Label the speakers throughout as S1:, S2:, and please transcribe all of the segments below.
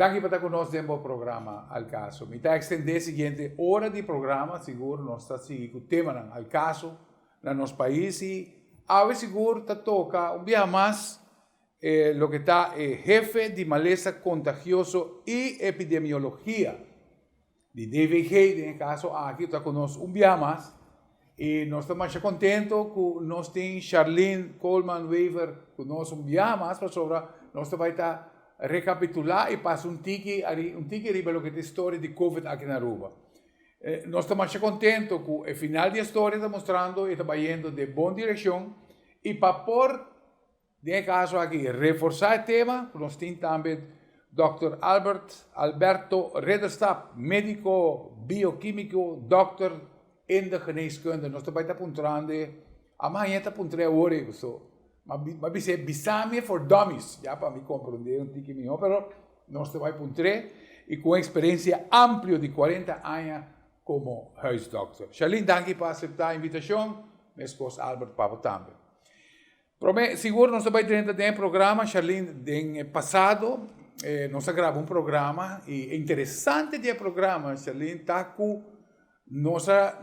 S1: Daqui para estar conosco no programa al caso. Me está extender a seguinte hora de programa, seguro nós está seguindo o tema al caso no nosso país e a seguro está toca dia mais lo que está jefe de maleza contagioso e epidemiologia de DVG, no caso aqui está conosco dia mais e nós estamos muito contentos que nós temos Charlene Coleman Weaver conosco dia mais para sobre nós vai estar recapitular e passar um tique riba lo que é a história de Covid aqui na Aruba. Nós estamos muito contentos que o final da história está mostrando e está indo de boa direção e para por nesse caso aqui reforçar o tema, nós temos também Dr. Alberto Rederstap, médico bioquímico, doutor em geneeskunde. Nós estamos apontando amanhã está apontando hoje isso. Mas dice Bisame for Dummies, já para me compreender um tique melhor, mas nós estamos apontando e com experiência ampla de 40 anos como huisdokter. Charlene, danke por aceitar a invitação, meu esposo Albert Papa também. Seguro nós estamos dentro do programa, Charlene, no passado, nós gravamos programa e é interessante do programa, Charlene, está com nossa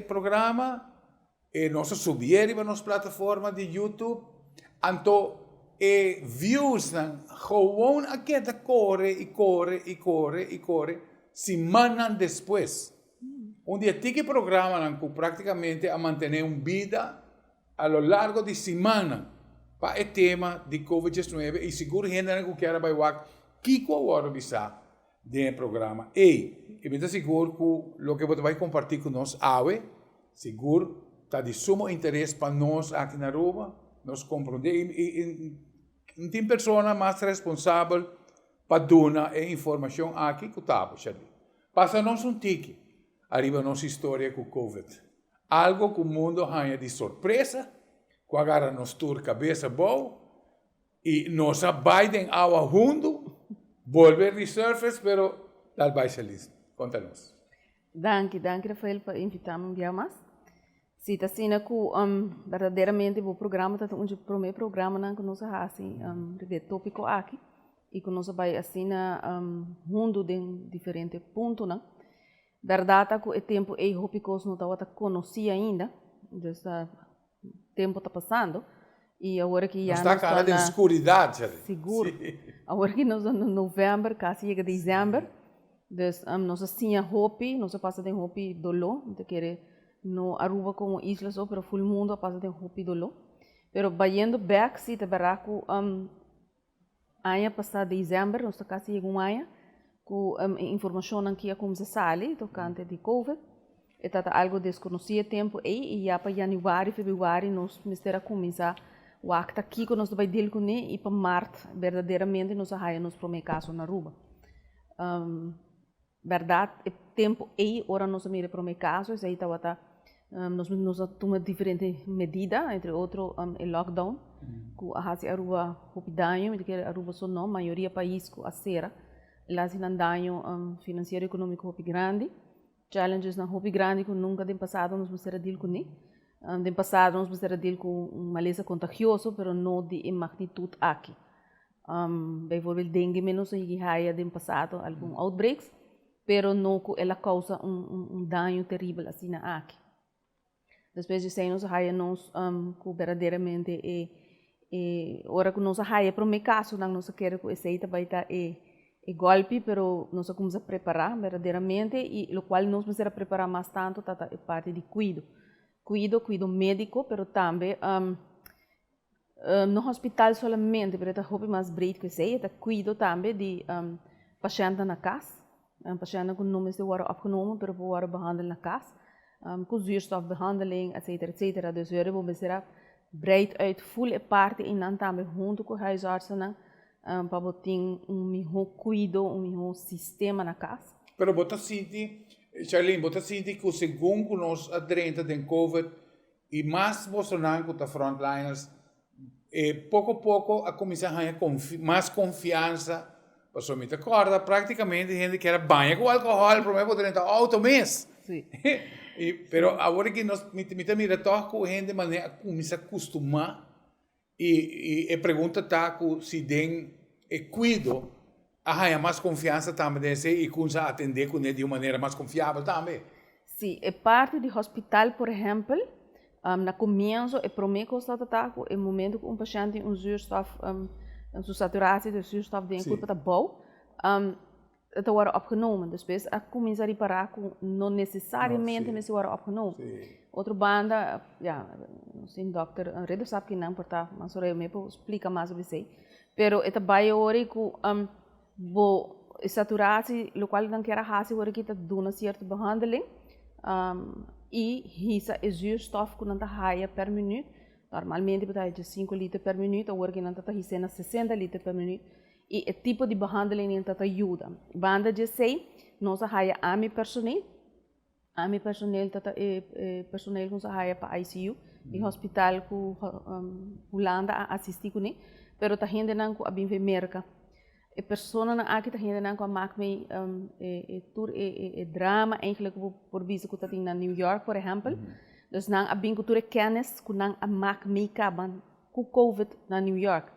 S1: programa, nós subimos para nossa plataforma de YouTube, então, views, gewoon aqui corre, semana depois. Dia tique programa que praticamente a manter uma vida a lo largo de semana para o tema de Covid-19 e seguro gente que quer vai ver que agora bisa do programa. E eu estou seguro que o que você vai compartilhar com nós hoje, seguro está de sumo interesse para nós aqui na Aruba, nós compreender e tem pessoa mais responsável para dar a informação aqui que está, passa-nos um tique, arriba nossa história com o Covid. Algo que o mundo ganha de surpresa, que agora nos tur cabeça boa, e nós Biden ao fundo, volver de surface, pero dal baixo list. Conta-nos.
S2: Danke, Rafael, por invitar-me um dia mais. Sim, está sendo que verdadeiramente o programa está o primeiro programa que nós fazemos de tópico aqui e que nós vai assim mundo de diferentes pontos, né? Verdade que o tempo é hopicos não está conhecia ainda, então tempo está passando e agora que já
S1: está cara de escuridão,
S2: seguro. Agora que nós em novembro, quase chega dezembro, então nós assim hopi, nós passa de hopi dolo, então querer no Aruba como isla só, pero full mundo passa de hopi dolo. Pero bayendo back se te verá que ano passado dezembro, nós quase chega ano com informação aqui a como se sale tocante de Covid. E tá algo desconhecido tempo e já para janeiro, fevereiro nós mistério começar o acta aqui que nós vai deal com ele e para março verdadeiramente nós vai nos primeiro caso na Aruba. Verdade, tempo e hora nós mira primeiro caso, aí tá nós tomamos diferentes medidas, entre outros o lockdown, que a Aruba rapidinho, que Aruba só não, a maioria do país que a será, lá se não danho financeiro econômico muito grande, challenges na muito grande que nunca no passado nós vamos deal com ele, no passado nós vamos deal com uma maleza contagiosa, mas não de magnitude aqui. Por dengue menos que há no passado alguns outbreaks, pero não que ela causa dano terrível assim aqui. Depois de anos, nós que verdadeiramente hora que nós para o meu caso, nós queremos que esse vai estar golpe, pero nós começamos a preparar verdadeiramente e o qual nós vamos preparar mais tanto tá parte de cuido médico, pero também no hospital solamente, pero tá hobby mais breed que sei, tá cuido também de paciente na casa, paciente com nomes de worden opgenomen, pero worden behandeld na casa. Com zuurstofbehandeling, etc. Dus we hebben we breed uit volle parte in dan também junto com huisartsen para botar melhor cuidado, melhor sistema na casa.
S1: Pero bota senti, Charlene, bota senti que segundo nós adrenta den Covid e mais bolsonaro com os frontliners, pouco a pouco a começar a ganhar mais confiança. Passou me acorda praticamente gente que era banha com álcool, primeiro poder entrar auto mês.
S2: Sim.
S1: Pero agora que nós me mira toco gente de maneira começa a acostumar e pergunta tá se tem cuido há mais confiança também e começa a atender com ele de uma maneira mais confiável também.
S2: Sim, é parte do hospital, por exemplo, no começo, é para mim constatar que é momento que paciente tem zuurstof, sua saturatie de zuurstof de corpo está bom, het worden opgenomen. Dus wees, começa a reparar que não necessariamente mas worden opgenomen. Outra banda, ja, sim, dokter, een reden sabe que não porta, mas só eu me explica mais sobre isso. Pero het bij hoor que bo saturatie, lo qual dan quer hazer hoor que tá dando certa behandeling, e hisa é zuurstof que não tá haia per minuto. Normalmente betaal je 5 liter per minuut, dan word je dan 60 liter per minuut. E o tipo de behandeling dat ajuda. Banda de sei, nós haya ami personeel dat personeel nós haya para ICU, e hospital ku Holanda assistir com ele, pero tá gente não ku abin merka. E persona na aqui tá gente não ku maak me tour drama eigenlijk por visa ku tá na New York, por exemplo. Dus nang abin ku tour kennis ku nang maak me kaban ku COVID na New York.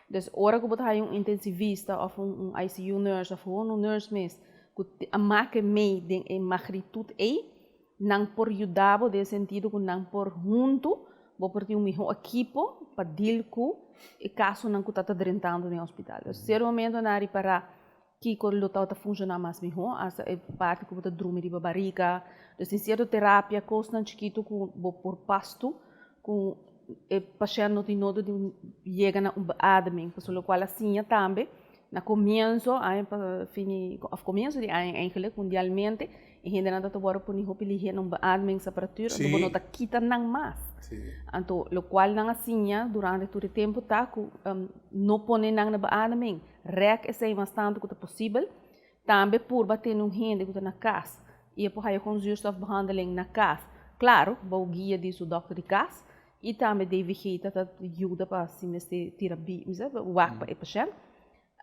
S2: Dus ora que botar um intensivista ou ICU nurse ou gewoon nurse mesmo, que a marca me de magnitude não por ajudar no sentido que não por junto, vou por ter melhor equipo para deal com o caso não que está drentando no hospital. Dus ser momento na área para que o local está funcionando mais melhor, essa é parte que botar drume de barriga, dus em certa terapia constante chiquito com por pasto com o paciente não tem nada de chega na beademing, por qual assim também na começo começo de ano eigenlijk mundialmente e gente não está agora por nem hopilige na beademingsapparatuur então não está quita não mais então o qual não assim durante todo o tempo tá não põe não na beademing rec é mais tanto que é possível também por bater um gente que está na casa e por aí com zuurstof behandeling na casa claro vou guia disso dokter de casa e também deve que tá ajuda para se neste terapia, o para o paciente.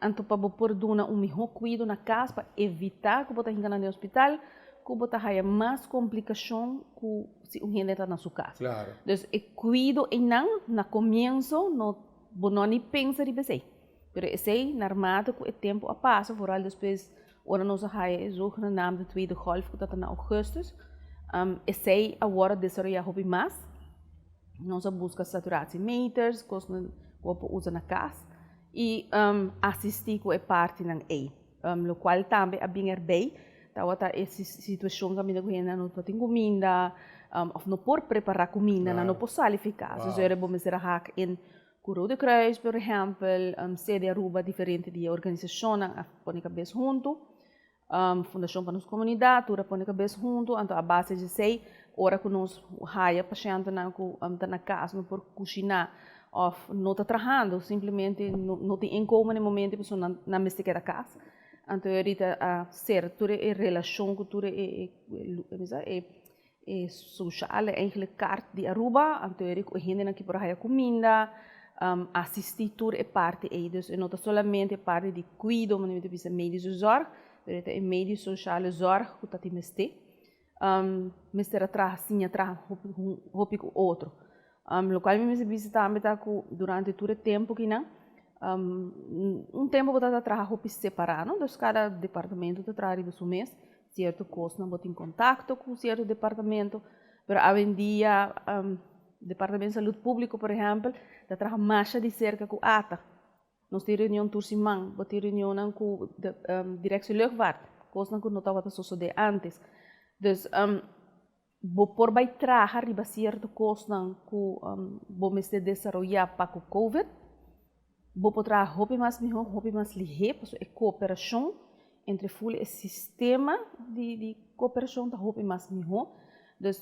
S2: Então para por dar melhor cuidado na casa para evitar que botar hinga no hospital, que botar haja mais complicação que se o gente está na sua casa.
S1: Claro.
S2: Então o cuidado e não na começo não nem pensa de você. Pero esse normaal que o tempo a passa, vooral depois ora nós haja zogenaamde tweede golf que está na augustus, esse agora desenvolver hobby mais. Nós buscamos saturatie meters, que usa na casa, e assistir com a parte na o qual também é bem erbij, dat essa situação que a gente não tem comida, ou não pode preparar comida, não pode salificar. Dus er hebben we haak in Rode Kruis, por exemplo, sede Aruba diferente de organização, põe a cabeça junto, Fundação para as Comunidades, tura põe a cabeça junto, então a base de sei, ora que nós haja paciente na casa, não por cozinhar, ou não está trabalhando, simplesmente não tem income no momento, a pessoa não mexe da casa. Então, a ser, tura é relação, tura é social, é eigenlijk carta de Aruba, então, a gente aqui por haja comida, assistir, tura é parte, dus não somente parte de cuidado, mas também médico zorg, é médico social zorg, que está te mister atrás, sim, atrás, roupa com outro. Local me visita também durante todo o tempo que não, tempo botar atrás roupa separado, dos cada departamento de trabalho do mês, certo custo não botar em contato com certo departamento, mas hoje em dia departamento de saúde pública, por exemplo, da trabalha mais de cerca com ATA. Nós temos reunião tursimang, botar reunião com direção luchtvaart, coisa que não estava sucedendo antes. Dus, por vai trabalhar riba certo coisa que vamos desenvolver para o COVID, vou trabalhar hobby mais melhor, hobby mais ligeiro, porque é cooperação entre o sistema de cooperação da hobby mais melhor. Dus,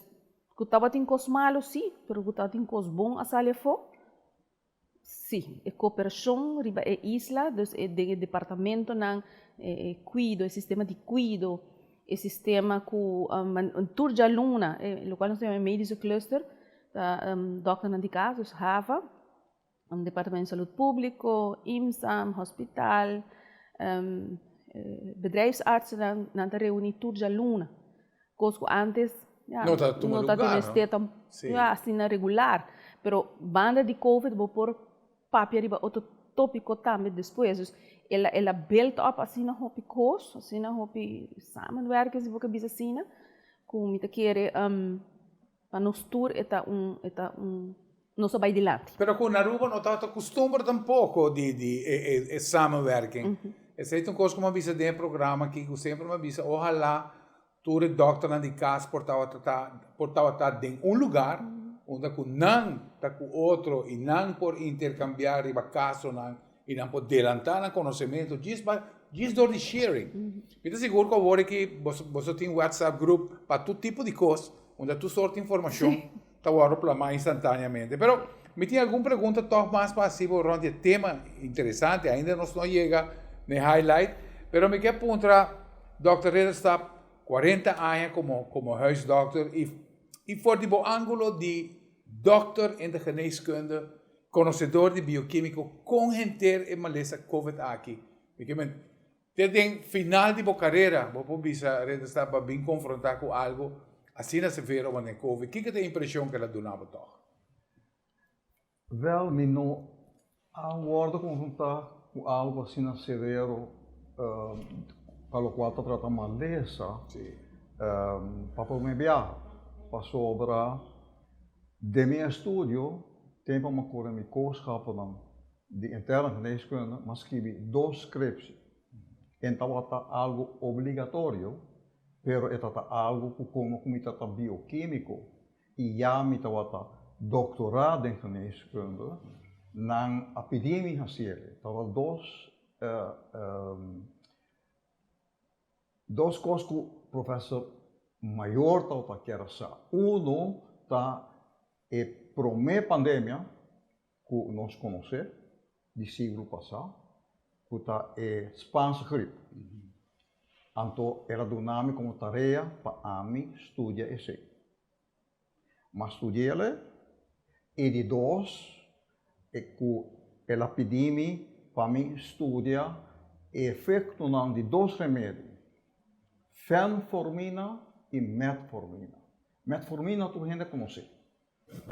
S2: que estava tem coisa malo, sim, mas que estava tem coisa bom a sair fora. Sim, é cooperação riba é isla, dus é de departamento não cuido, é sistema de cuido. O sistema com tour de aluna, o qual nós temos um médico cluster, doctor de casos, HAVA, departamento de saúde público, IMSAM, hospital, bedrijfsartsen, na reunir tour de aluna. Coisa que antes não está assim regular, pero banda de COVID vou por papel riba outro tópico também depois, ela build up assim na hopi course, assim na hopi samenwerken, se você bisa assim, com muita querer para nos tour não só vai de lado.
S1: Pero con Aruba não está acostumbrado tampoco de samenwerking. Essa é uma coisa que eu avisa dentro do programa que eu sempre me avisa, ojalá tu o doctor na de casa portava estar em lugar onde que não está com outro e não por intercambiar e caso não e não por adelantar o conhecimento, just do sharing. Então seguro que agora que você tem um WhatsApp group para todo tipo de coisa, onde tu sorte informação, tá agora para mais instantaneamente. Pero me tem alguma pergunta toch mais passiva rond o tema interessante, ainda não chega no highlight, pero me quer perguntar, Dr. Ridderstap, 40 anos como huisdokter e voor die ângulo de dokter in de geneeskunde, conhecedor de bioquímico, com gente em malesa COVID aqui. Porque desde final de carreira, você bisa Ridderstap bem confrontar com algo assim na severo van de COVID. Que é a impressão que ela donava toch?
S3: Wel, me não aguardo confrontar com algo assim na severo para o qual está tratando malesa. Para me viajar, para sobre de meu estúdio, tempo uma coisa me coisa de interna geneeskunde, mas escrevi 2 scripts. Então é algo obrigatório, pero é algo como está bioquímico e já me está doutorado em geneeskunde na epidemia séria. Então dois coisas que o professor maior está querendo saber. Está a primeira pandemia que nós conhecemos, do século passado, que está a Spanish gripe. Então, ela deu como tarefa para mim estudar isso. Mas estudei e de 2, que ela pediu para mim estudar o efeito de 2 remédios. Fenformina e metformina. Metformina tu gente conhece.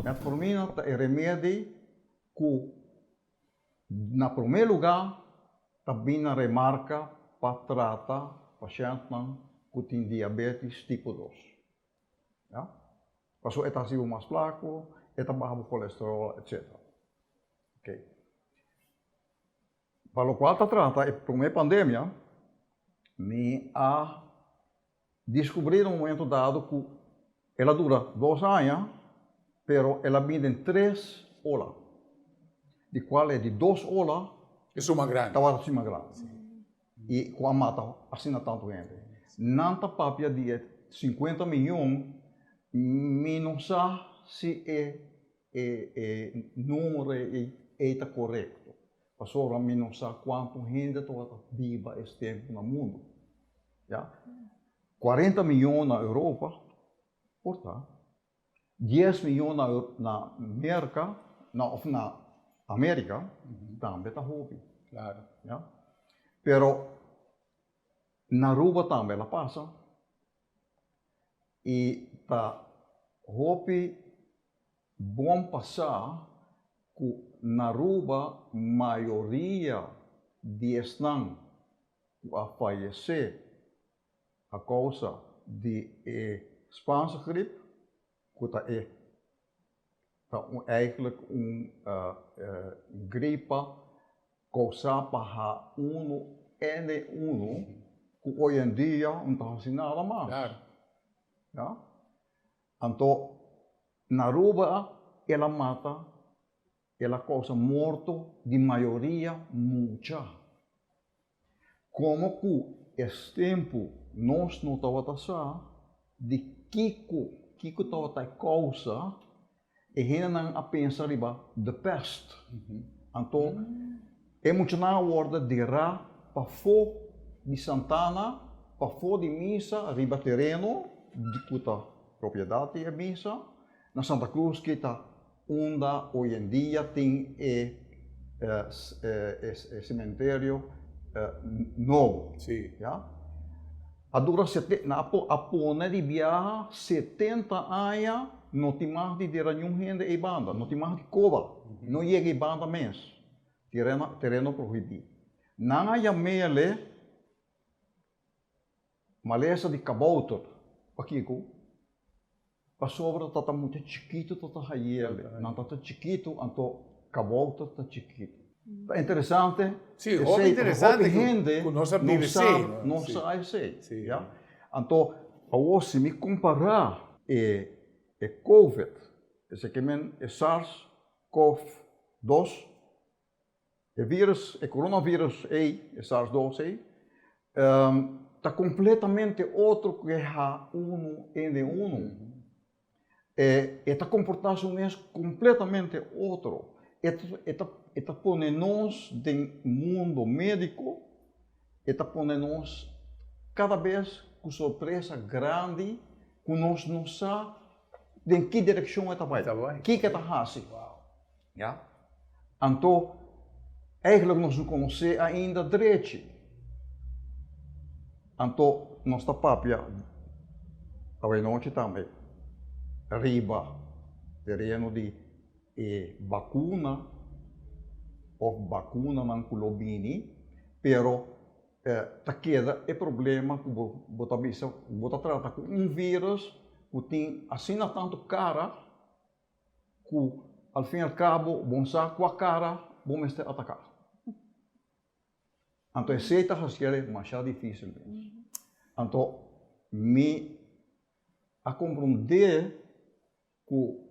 S3: Metformina é remédio que, na primeiro lugar, também remarca para tratar pacientes que têm diabetes tipo 2. Ja? Passo é assim mais flaco, é baixo colesterol, etc. Okay. Para o qual está tratando a primeira pandemia, me a descobrir um momento dado que ela dura 2 anos, pero ela vem em 3 olas, de qual é de 2 olas,
S1: é uma grande.
S3: Estava acima grande. E com a mata, assim não tanto gente. Nanta papia de 50 milhões, não sabe se número é correto. Passou a mim não sabe quanto gente está viva esse tempo no mundo. Ja? 40 milhões na Europa, portanto, 10 milhões na América, também está roubo.
S1: Claro.
S3: Ja? Pero na Aruba também ela passa e está roubo bom passar que na Aruba maioria de estão a falecer a causa de Spaanse gripe, que está eigenlijk gripe causada para N1, que hoje em dia não está assim nada mais.
S1: Claro.
S3: Ja? Então, na Aruba, ela mata, ela causa morto de maioria muita. Como que esse tempo nós não estamos a de Kiko estava a causa e ainda a pensar de peste. Então, é muito na hora de ir para fora de Santana, para fora de Missa, riba terreno, de cuta propriedade de Missa, na Santa Cruz, que está onde hoje em dia tem cemitério novo.
S1: Sim.
S3: Ja? A dura a pone de viajar 70 anos, não tem mais de nenhum gente em banda, não tem mais de cova, não chega em banda mesmo, terreno proibido. Não há mele, maleza de cabouter, aqui a sobra está muito chiquito, está ele, não está chiquito, então cabouter está chiquito. É interessante.
S1: Sim, é interessante que
S3: não
S1: sabe,
S3: não sabe ser. Então, se me comparar é COVID, esse que é SARS-CoV-2, o vírus, o coronavírus é SARS-2, está completamente outro que H1N1. Esta comportação é completamente outro. Está pondo-nos no mundo médico, está pondo-nos cada vez com surpresa grande, que nós não sabemos em que direção está vai. O que está fazendo? Então, eigenlijk nós não conhecemos ainda direito. Então, nossa papia, a noite também, arriba, terreno de vacuna, ou vacuna não colobini, pero ta queda é problema que você trata com vírus que tem assim tanto cara que ao fim e ao cabo bom sabe com a cara bom este atacar. Então esse está fazendo mais difícil. Então me a compreender que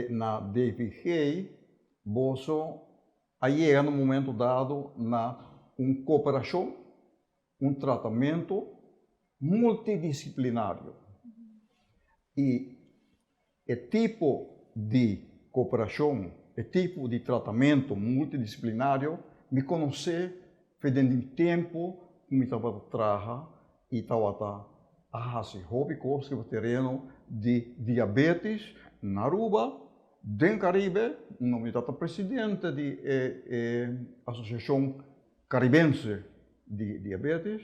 S3: na DVG você aí no momento dado na cooperação, tratamento multidisciplinário. E o tipo de cooperação, o tipo de tratamento multidisciplinário, me conhece fazendo tempo que me estava trabalhando e estava fazendo hobby que terreno de diabetes na Aruba, do Caribe, me estava presidente da Associação Caribense de Diabetes,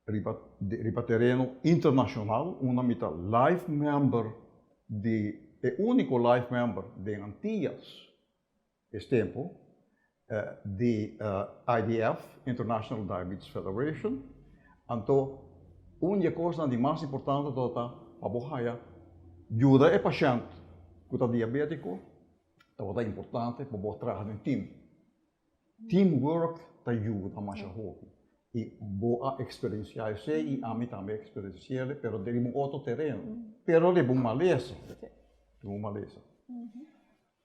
S3: riba terreno internacional, uma mita life member único life member de Antillas, esse tempo, de IDF, International Diabetes Federation. Então, uma coisa de mais importante é a borraia, ajuda o paciente que está diabético, é importante para o trabalho em time. Teamwork te ajuda mais a hobby. E boa experiência isso e a mim também experienciar, mas de um outro terreno. Mas de uma maleza.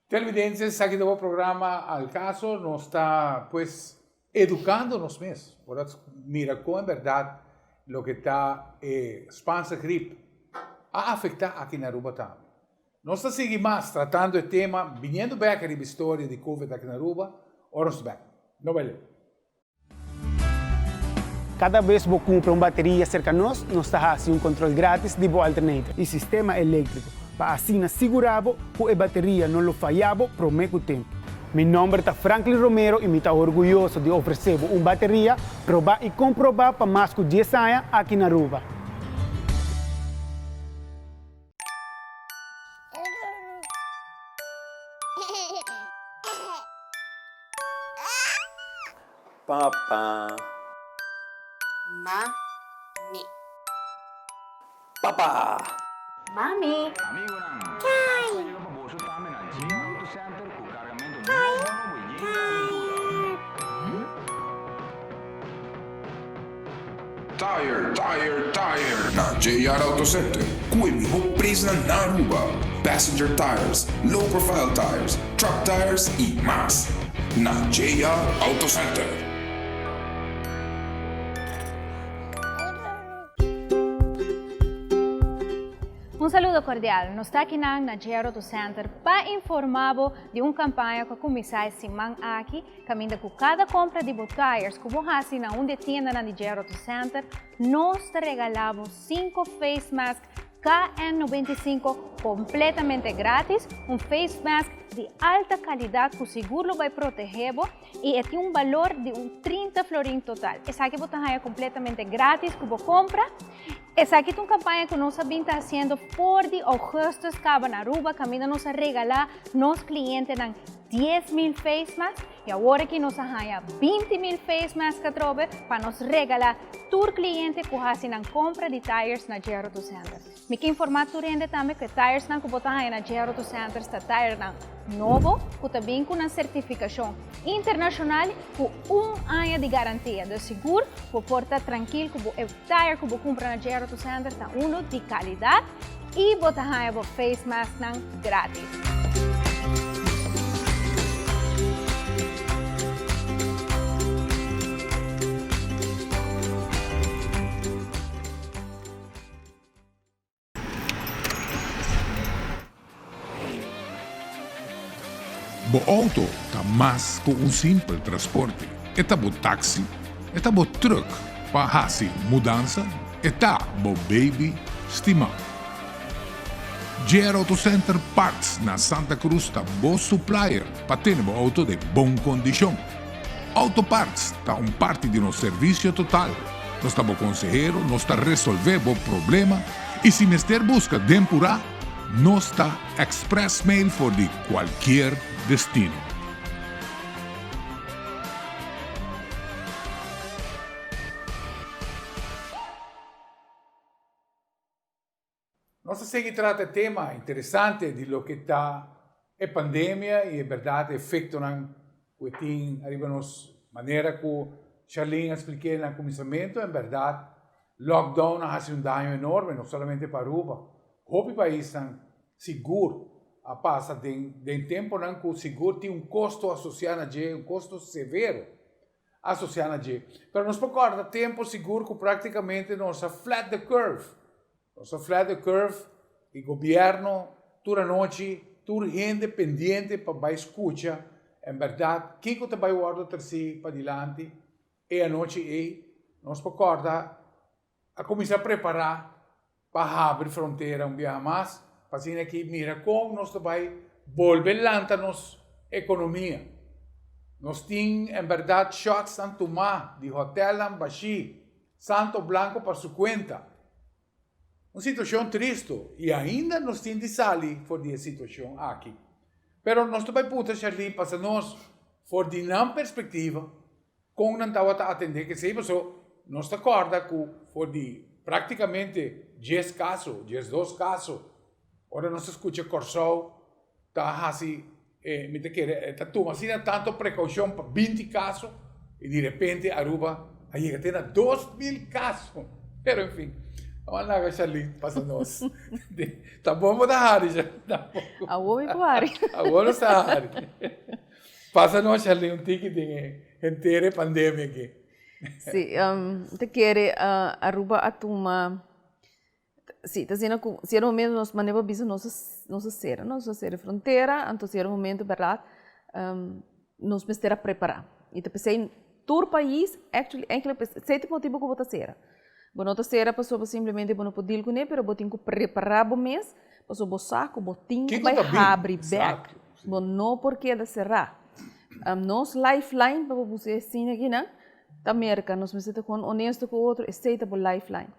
S1: Televidentes, aqui do programa Al Caso nos está pues educando-nos mesmos. Mira como é verdade o que está Spanish gripe a afetar aqui na Aruba também. Nós estamos seguindo mais tratando o tema, vindo bem a história de Covid aqui na Aruba, ora nos bem. Não vai ler.
S4: Cada vez que você compra uma bateria cerca de nós está fazendo controle grátis de boa alternativa e sistema elétrico, para assim assegurar que a bateria não falhava por muito tempo. Meu nome é Franklin Romero e me estou orgulhoso de oferecer uma bateria provar e comprovar para mais de 10 anos aqui na Aruba.
S5: Papa.
S6: Mami.
S5: Papa.
S6: Mami.
S7: Tire. Na JR Auto Center, kuwi mo preço na Aruba. Passenger tires, low profile tires, truck tires e mais. Na JR Auto Center.
S8: Un saludo cordial. Nos está aqui na JR Auto Center para informar de uma campanha que começou essa semana aqui, caminha com cada compra de tires que você faz na onde tienda na JR Auto Center, nós te regalamos 5 face masks KN95 completamente grátis, face mask de alta qualidade que seguro vai proteger e tem valor de 30 florins total. Essa aqui você é completamente grátis que você compra. Essa aqui é uma campanha que nós também está fazendo por de agosto, na Aruba, caminho nos a regalar nos clientes 10.000 face masks e agora que nós arranha 20.000 face masks que trobe para nos regalar tur cliente que fazem a compra de tires na Geo Auto Center. Me que informar tu rende também que tires na que botar na Geo Auto Center está tire na novo, que também com uma certificação internacional com ano de garantia de seguro, para portar tranquilo que o tire que você compra na Geo Auto Center está de qualidade e botar o face mask grátis.
S7: Bo auto tá mais que um simples transporte. Eta bo táxi, eta bo truck, para fazer mudança, eta bo baby estimar. Geo Auto Center Parts na Santa Cruz tá bo supplier para ter bo auto de boa condição. Auto Parts tá parte de nosso serviço total. Nós tá bo consejero, nós tá resolver bo problema e se mister busca temporada, nós tá express mail for de qualquer destino.
S1: Nós seguimos tratando tema interessante de lo que está a pandemia e, é verdade, efeito que tem arriba nos maneira que Charlene expliquei no começamento, é verdade, lockdown ha sido dano enorme, não somente para Aruba. O país está seguro. A passa de tempo que o seguro tem custo associado a ele, custo severo associado a ele. Mas nós podemos tempo seguro que praticamente nós flat the curve. Nós flat the curve e o governo toda noite, toda gente pendente para escutar, em verdade, quem que vai guardar terceiro para adiante e a noite nós podemos a começar a preparar para abrir fronteira dia mais. Fazendo aqui, mira como nós vai volver a nossa economia. Nós temos, em verdade, shots a tomar de hotel em Baxi, Santo Blanco para sua conta. Uma situação triste. E ainda nós temos de sair por essa situação aqui. Mas nós também podemos, Charlie, para nós, for de não perspectiva, como não estava a atender, que se nós acorda que for de praticamente 10 casos, 12 casos, ora nós escuta Corsol, está assim, está tomando assim tanto precaução para 20 casos, e de repente Aruba aí tem 2.000 casos. Mas enfim, vamos lá, Charlie, passa nós. Tá bom da área já.
S2: A ovo e poari.
S1: Agora está a área. Passa nós, Charlie, tique de inteira pandemia aqui.
S2: Sim, te quer Aruba a tomar. Sim, está sendo que se era o momento nós maneva bisa nossa fronteira, então se era o momento verdade, nós precisamos preparar. E te pensei todo país, actually, sete motivos que botar será. Boa será passou simplesmente boa poder com ele, mas botin que preparar o mês, passou bo saco, botin que vai abrir back, bom não porque da será. Nós lifeline para você assim aqui na da América, nós precisamos com honesto com o outro, esteita bo lifeline.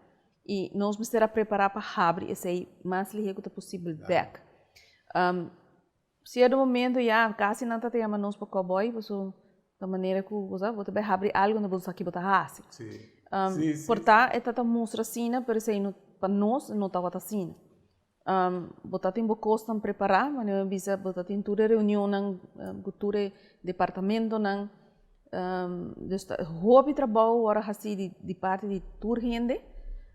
S2: E nós precisamos preparar para abrir esse mais ligeiro que possível back. Se é do momento já quase não está tendo nós para cowboy, você da maneira que você vai abrir algo no bolso aqui botar raça. Portanto, é tanta mostra assim, para isso para nós não está assim. Botar tem custo preparar, mas não bisa botar tem toda reunião nang toda departamento nang hobby trabalho ora assim de parte de toda gente.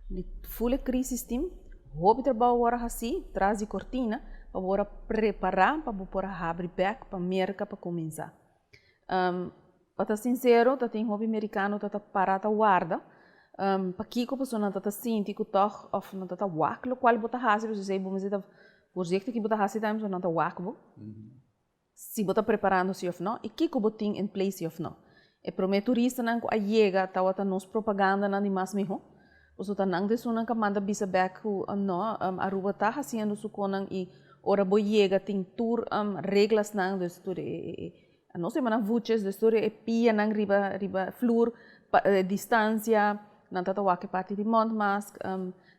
S2: De full crise team, hobby trabalho ora assim, traz de cortina, para bora preparar, para bora abrir back, para merca, para começar. Para ser sincero, tá tem hobby americano, tá parada guarda, para que a pessoa não tá sentindo que toh, of não tá wak, lo qual bota hasi, você sei, vamos dizer, projeto que bota hasi times não tá wak, se bota preparando-se ou não, e que botin em place ou não. E prometo turista não a chega, tá nos propaganda não de mais mesmo. Oso tanang de sunang kamanda bisa back Aruba tá haciendo su konang e ora boyega tem tour reglas nang de história não sei mana vuches de história pia nang riba flor distância nang tata wake parte de mond mask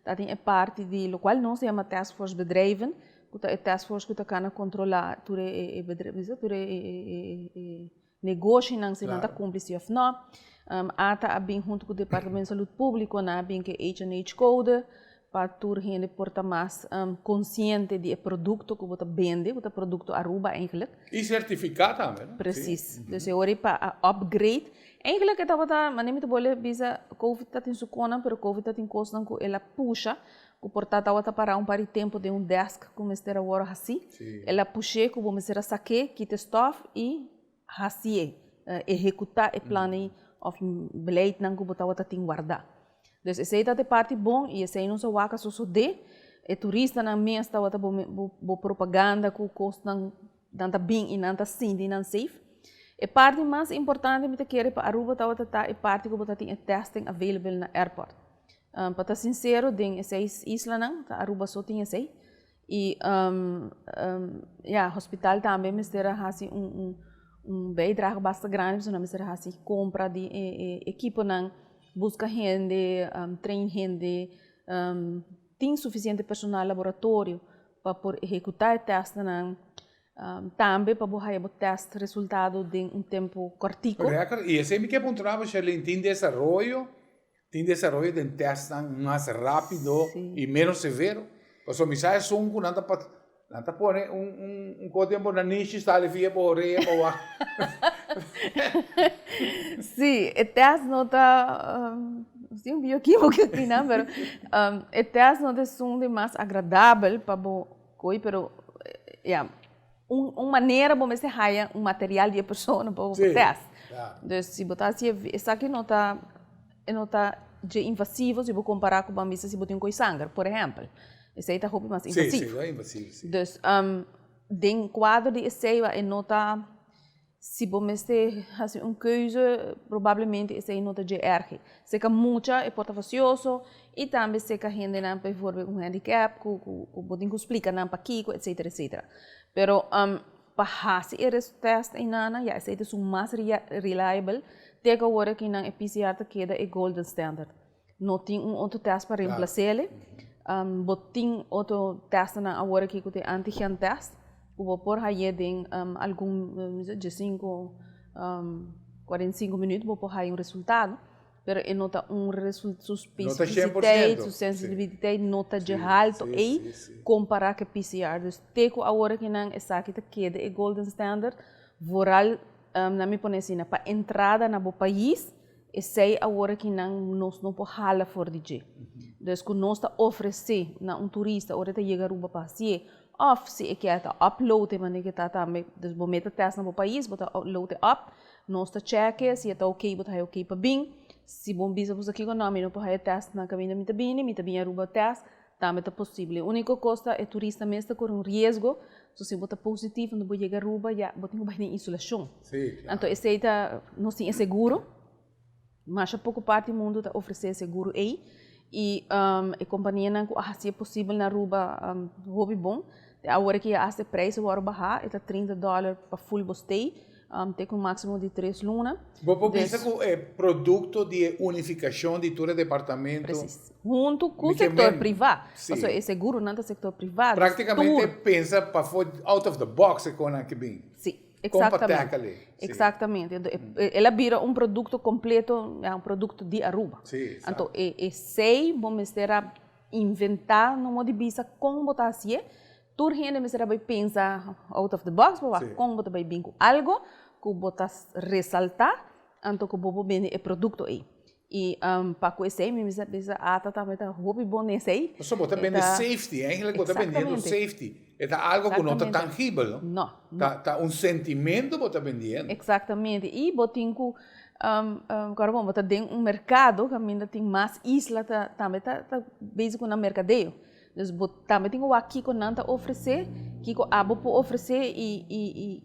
S2: tá tem parte de lo qual não se chama task force bedrijven kuta e task force kuta kana controlar ture e bedrijf ture negócio nang se nanta cúmplice of não ata abin junto com o departamento de saúde público na abin que H&H code para tur gente porta mais consciente de produto que você vende, o produto Aruba eigenlijk.
S1: E certificado também, né?
S2: Precies. Dus je hoort para upgrade. Eigenlijk é tava mas nem me boleh bisa COVID tá tem sucona, pero COVID tá tem coisa que ela puxa, o portata tava para para tempo de desk como estera agora assim. Ela puxe que vamos ser saque, quita stuff e assim executar o plano of beleid nang que botava tá tem guardar. Dus esse aí tá de parte bom e esse aí não se waka so de e turista na mês tá wata bo propaganda com custo nanta bem e nanta sim de nan safe. E parte mais importante me te querer para Aruba tá wata tá e parte que bota tem testing available na airport. Para tá sincero den esse isla nang tá Aruba só tem esse e hospital também me será assim bijdrage bastante grande, então me será assim compra de equipo nang busca gente, treina gente, tem suficiente personal laboratório para por executar o teste, também para borrar o teste resultado de tempo curtico.
S1: E esse me quer apontar, Charlene, tem desenvolvimento de um teste mais rápido e menos severo. Porque o mensagem são um nanta pone tempo na niche está ali via borreia para
S2: Sim, o teste não está sim bioquímico aqui não, mas o teste não é de mais agradável para coi, pero uma maneira bom se raia material de pessoa para o teste. Então se botar assim, essa aqui não está de invasivo se vou comparar com a missa se botar com sangue, por exemplo. Esse aí está roupa mais invasivo.
S1: Sim, é invasivo.
S2: Então, dentro do quadro de esse aí nota se você assim keuze, provavelmente esse aí nota de erg. Se que muita é portafacioso e também se que a gente não por exemplo handicap, que pode explicar não para aqui, etc, etc. Pero para fazer esse teste em nana, esse aí é o mais reliable. Tem que agora que na PCR te queda é golden standard. Não tem outro teste para reemplaçar ele. Botin outro teste na agora que tem antigen test, o por aí tem algum de 45 minutos vou por aí resultado, pero é nota specificiteit, sensibilidade nota de alto e comparar com PCR. Dus teco agora que não essa que queda é golden standard, voral na me pone assim para entrada na país. E sei agora que nós não podemos falar fora de dia. Então, quando nós oferecer a turista, hora de chegar a passeio, of se é que está upload, mas que está também, então, vou meter teste no país, vou upload up, nós está check, se está ok, vou ok para bem, se bom bisa vos aqui com nome, não pode fazer teste na cabine, me também aruba teste, também é possível. A única coisa é turista mesmo está com risco, se você positivo, não pode chegar a Aruba, já vou ter que fazer isolação. Então, esse aí está, nós temos seguro. Mas a pouco parte do mundo está oferecendo seguro aí e a companhia não é possível na Aruba hobby bom. Agora que a preço agora baixar, está $30 para full stay, tem um máximo de 3 lunas.
S1: Você pensa que é produto de unificação de todo o departamento?
S2: Junto com o setor privado. Ou é seguro não é setor privado.
S1: Praticamente pensa para fora out of the box com a que bem.
S2: Sim. Exatamente. Ela vira produto completo, é produto de Aruba. Então, sei, vamos inventar no modo de vista como botar assim, tudo gente vai pensar out of the box, como botar bem com algo que botar ressaltar, então que vou vender o produto aí. E para conhecer, me diz também tá hobby bom nesse aí.
S1: Só botar bem safety, eigenlijk botar vendendo safety. É algo que não está tangível, não? Tá sentimento botar vendendo.
S2: Exatamente. E botinho agora vamos botar dentro mercado que ainda tem mais isla também tá basic com o mercadeio. Então também tem aqui que não tá oferecer, que a pode oferecer e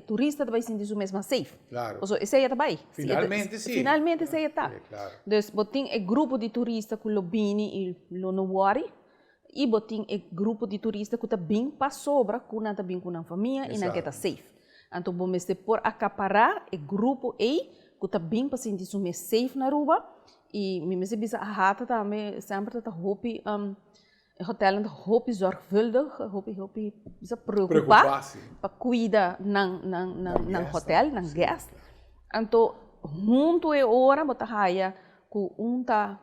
S2: turista vai sentir isso mesmo safe.
S1: Claro.
S2: Ou esse aí está bem.
S1: Finalmente sim.
S2: Finalmente esse aí está.
S1: Claro.
S2: Então botinho grupo de turistas que lo bini e lo não worry. E botin grupo de turistas que está bem para sobra, que não está bem com a família e não está safe. Então, vamos por acaparar o grupo aí, que está bem para sentir isso safe na Aruba. E me bisa a rata também sempre está hopi hotel en hoop zorgvuldig, hoop is preocupado
S1: Preocupatie.
S2: para cuidar ng hotel, ng guest. Então, junto é hora bota haya ku unta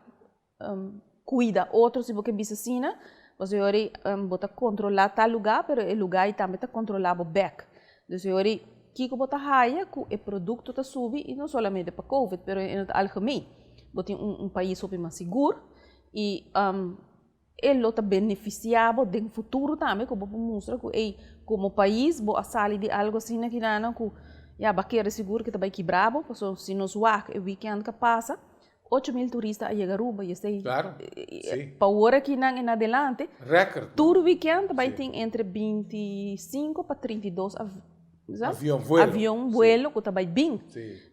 S2: cuida outros tipo que bisacina, você ori bota controlar tal lugar, pero o lugar também tá controlar o back. Então, ori kiko bota haya ku o produto tá subi e não somente para COVID, pero em algemeen. Bota país super mais seguro e ele está beneficiado no futuro também, como mostra que como país, bo a sair de algo assim que não que já baqueira seguro que está bem quebrado, porque se nos wak o weekend que passa, 8.000 turistas a llegar Aruba e sei
S1: Claro, sí.
S2: para hora que não em adelante,
S1: Record.
S2: todo weekend vai ter entre 25 para 32 avião vuelo que está bem bem.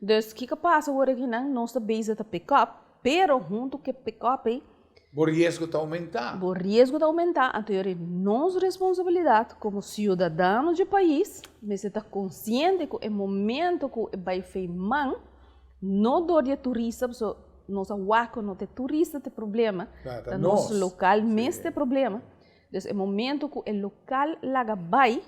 S2: Então, o que passa hora que não está base a pick-up, pero junto que pick-up
S1: O risco está aumentando.
S2: o risco de aumentar, então é nossa responsabilidade como cidadãos do país, mas está consciente que o momento que vai feimar, não dor de turista, nossa waco não tem turista tem problema,
S1: Claro,
S2: nosso local mas
S1: sí.
S2: tem problema. Então, o momento que o local laga vai,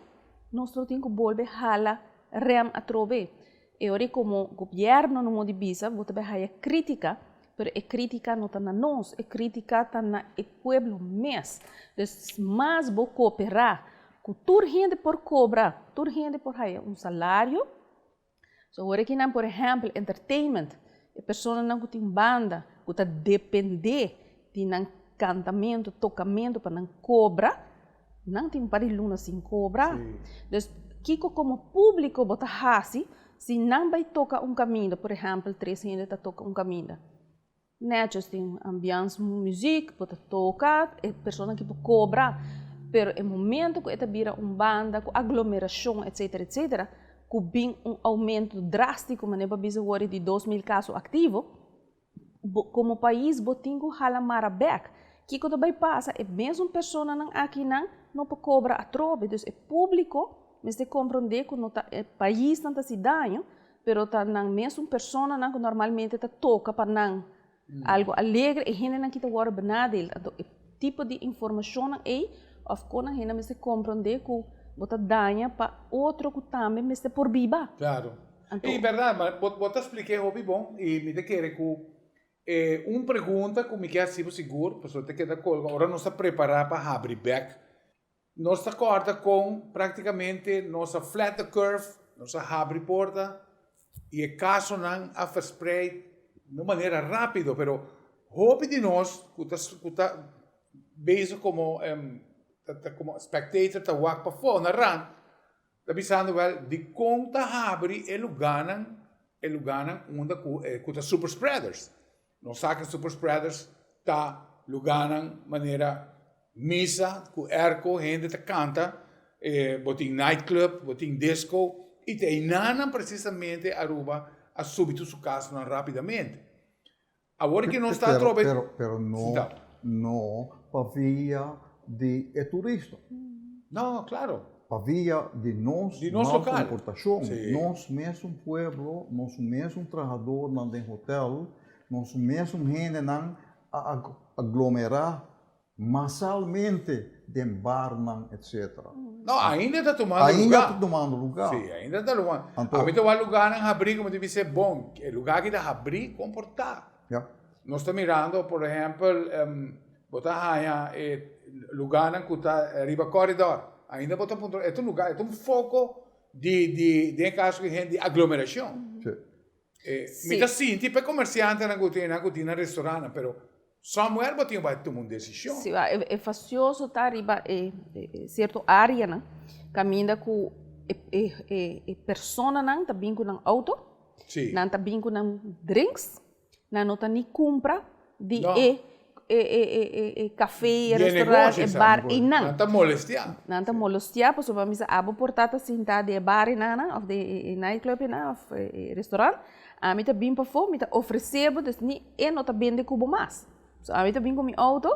S2: nós temos que volver a rem a trove. E ora como governo no mundo de bisa, vou também a crítica. Pero a crítica não está na nós, a crítica está na o pueblo mesmo. Então, mais vou cooperar com toda gente por cobrar, toda gente por aí salário. So, agora que não, por exemplo, entertainment, a pessoa não tem banda, que está depender de um cantamento, tocamento para não cobrar, não tem pariluna sem cobrar. Então, Kiko como público bota hasi, se não vai tocar caminho, por exemplo, 3 gente está tocando caminho. Netjes tem ambiance music, pode tocar, a pessoa que pode cobrar, pero no momento que está vira banda, com aglomeração, etc., que vem aumento drástico, mas não precisa agora de 2.000 casos ativos, como país, botinho hala mara back. Que quando vai passar, é mesmo pessoa aqui não pode cobrar a trobe, então é público, mas de compreender que o país não está se dando, pero tá na mesma pessoa que normalmente está toca para não algo alegre e gente não quita agora benadeel. Então, o tipo de informação é of quando a gente mas de compreender que bota danha para outro que também mas de por viva.
S1: Claro. E verdade, mas bota expliquei hobby bom e me te quer que uma pergunta que me quer assim seguro, pessoa te queda colga, agora nós está preparado para abrir back. Nós está corta com praticamente nossa flat the curve, nossa abre porta e o caso não a verspreid de maneira rápida, pero hobby de nós que está bezig como spectator tá wak para fora na rand, tá pensando wel de conta abre e luganan onde que tá super spreaders. Nós sabe super spreaders tá luganan maneira missa com erco gente tá canta botin nightclub, botin disco e tem nada precisamente Aruba a subir su caso rapidamente. Agora que não está trovando.
S3: Pero não pavia de turista.
S1: Não, claro.
S3: Pavia de nós
S1: local.
S3: Comportação. Nós mesmo pueblo, nós mesmo trabalhador não tem hotel, nós mesmo gente não aglomerar massalmente de bar, etc.
S1: Não, ainda está tomando lugar. Ainda está
S3: tomando lugar.
S1: Sim, ainda está tomando. A mim está o lugar não abrir, como deve ser bom. O lugar que está abrir, comportar.
S3: Yeah.
S1: Nós estamos mirando, por exemplo, botar lugar que está riba corredor. Ainda botar ponto. É um lugar, é um foco de caso que gente de aglomeração.
S3: Sim.
S1: Me está sentindo para comerciante na cozinha, restaurante, pero somewhere botinho vai tomar uma decisão.
S2: Sim, é facioso estar riba certa área, né? Caminha com pessoa não tá bem com auto, não tá bem com drinks, não tá nem compra de café, restaurante, bar e não.
S1: Não está molestia.
S2: Não está molestia, porque vamos a abo portata sentar de bar e não, of de nightclub e não, of restaurante. A mim tá bem para fora, me tá oferecendo, então nem não tá bem de cubo mais. So, a mim tá bem com meu auto,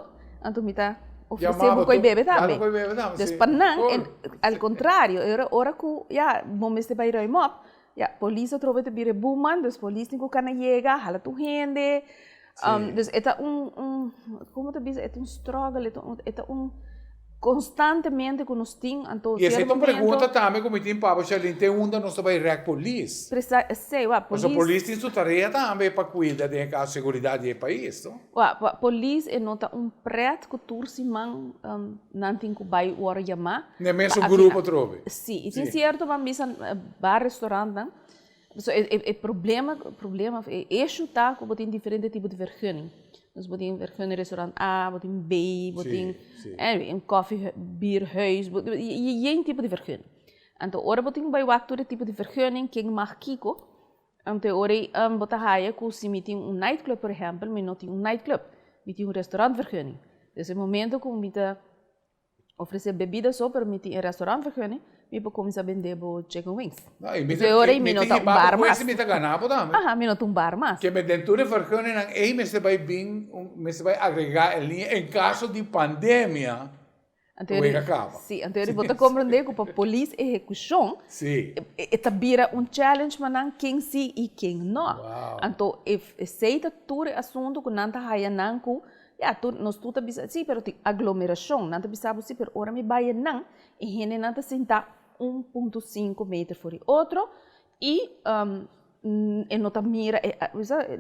S2: então me tá oferecendo com o bebê também. Então, para não, ao contrário, ora que já vamos te vai ir mop, já polícia trova te bire buman, então polícia tem que cana chega, hala tu gente, Dus é como te diz, é struggle, é constantemente que nós temos.
S1: E essa é uma pergunta também, como tem para você, tem onde nós vai reagir polícia. Mas a polícia tem sua tarefa também para cuidar da segurança do país, não?
S2: A polícia nota preto que tursi man não tem que vai hora chamar.
S1: Nem mesmo grupo trove.
S2: Sim, e tem certo mas missa bar restaurante, não? So, problema é eixo tá que tem diferente tipo de vergunning. Nós temos vergunning restaurante A, temos B, temos um coffee bierhuis, e um tipo de vergunning. Então, ora temos bij waktu tipo de vergunning que mag kiko. Então, ora bota haia que se me tem nightclub, por exemplo, mas não tem nightclub, me tem restaurante vergunning. Nesse momento que me oferecer bebida só para me ter restaurante vergunning, me pode começar a vender chicken wings.
S1: Não, e me tem bar mais. Me tem ganhado também.
S2: Ah, me não bar mais.
S1: Que me dentro de vergonha não é me se vai agregar em caso de pandemia.
S2: Sim, então ele pode compreender que para a polícia e execução é vira challenge mas não quem sim e quem não. Então aceita todo o assunto que não está aí não que nós tudo bisa sim, pero tem aglomeração, não está bisa sim, pero ora me vai não e gente não está sentar 1.5 metros fora outro e não está mira,